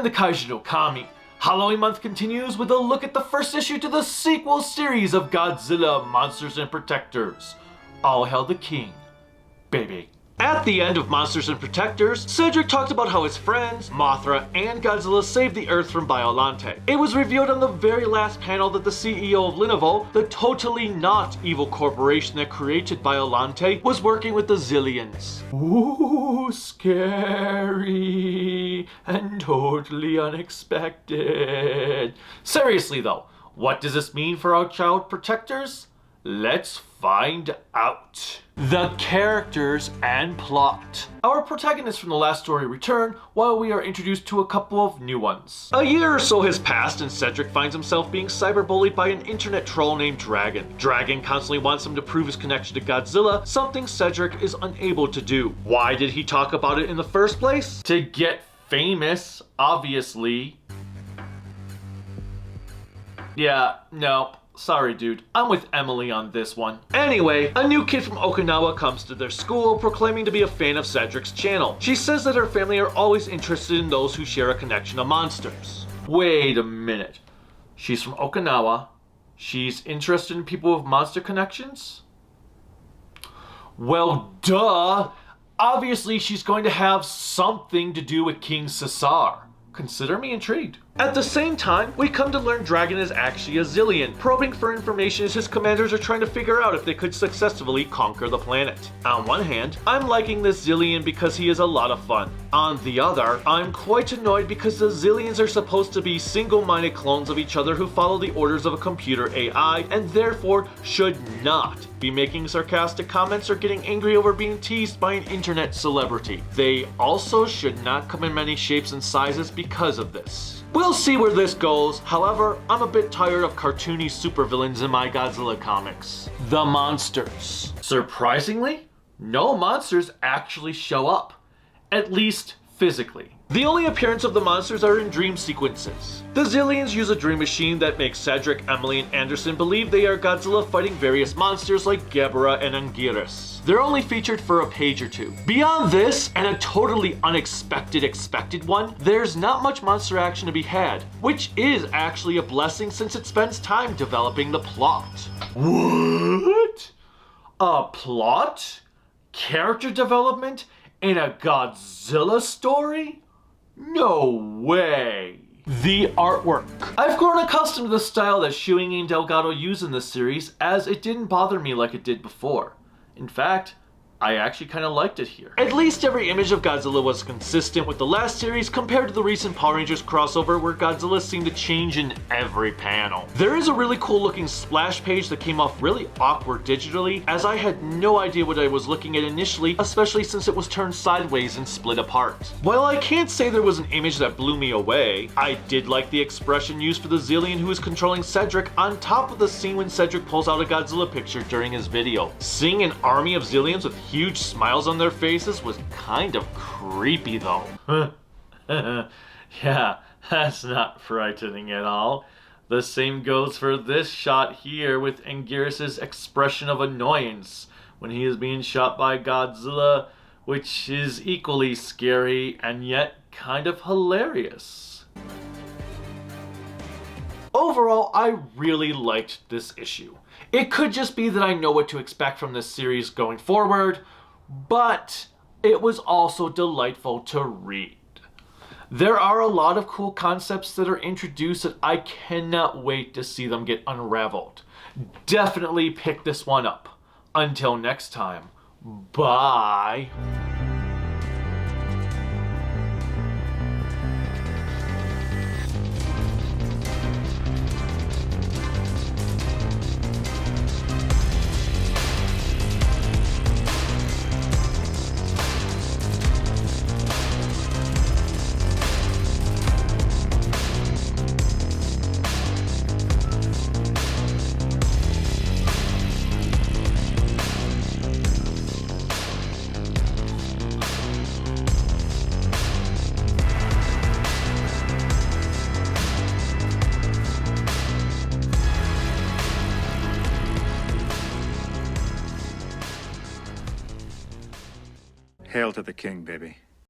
am the Kaiju no Kami. Halloween month continues with a look at the first issue to the sequel series of Godzilla, Monsters and Protectors. All hail the king, baby. At the end of Monsters and Protectors, Cedric talked about how his friends, Mothra, and Godzilla saved the Earth from Biollante. It was revealed on the very last panel that the CEO of Lenovo, the totally not evil corporation that created Biollante, was working with the Zillions. Ooh, scary and totally unexpected. Seriously though, what does this mean for our child protectors? Let's find out. The characters and plot. Our protagonists from the last story return, while we are introduced to a couple of new ones. A year or so has passed and Cedric finds himself being cyberbullied by an internet troll named Dragon. Dragon constantly wants him to prove his connection to Godzilla, something Cedric is unable to do. Why did he talk about it in the first place? To get famous, obviously. Yeah, no. Sorry dude, I'm with Emily on this one. Anyway, a new kid from Okinawa comes to their school proclaiming to be a fan of Cedric's channel. She says that her family are always interested in those who share a connection to monsters. Wait a minute. She's from Okinawa. She's interested in people with monster connections? Well, duh! Obviously she's going to have something to do with King Caesar. Consider me intrigued. At the same time, we come to learn Dragon is actually a Zillion, probing for information as his commanders are trying to figure out if they could successfully conquer the planet. On one hand, I'm liking this Zillion because he is a lot of fun. On the other, I'm quite annoyed because the Zillions are supposed to be single-minded clones of each other who follow the orders of a computer AI and therefore should not be making sarcastic comments or getting angry over being teased by an internet celebrity. They also should not come in many shapes and sizes because of this. We'll see where this goes, however, I'm a bit tired of cartoony supervillains in my Godzilla comics. The monsters. Surprisingly, no monsters actually show up. At least physically. The only appearance of the monsters are in dream sequences. The Zillions use a dream machine that makes Cedric, Emily, and Anderson believe they are Godzilla fighting various monsters like Gebra and Anguirus. They're only featured for a page or two. Beyond this, and a totally unexpected expected one, there's not much monster action to be had, which is actually a blessing since it spends time developing the plot. What? A plot? Character development? In a Godzilla story? No way! The artwork. I've grown accustomed to the style that Shuing and Delgado use in this series, as it didn't bother me like it did before. In fact, I actually kind of liked it here. At least every image of Godzilla was consistent with the last series compared to the recent Power Rangers crossover where Godzilla seemed to change in every panel. There is a really cool looking splash page that came off really awkward digitally, as I had no idea what I was looking at initially, especially since it was turned sideways and split apart. While I can't say there was an image that blew me away, I did like the expression used for the Zillion who is controlling Cedric on top of the scene when Cedric pulls out a Godzilla picture during his video. Seeing an army of Zillions with huge smiles on their faces was kind of creepy though. Yeah, that's not frightening at all. The same goes for this shot here with Anguirus' expression of annoyance when he is being shot by Godzilla, which is equally scary and yet kind of hilarious. Overall, I really liked this issue. It could just be that I know what to expect from this series going forward, but it was also delightful to read. There are a lot of cool concepts that are introduced that I cannot wait to see them get unraveled. Definitely pick this one up. Until next time, bye. Hail to the king, baby.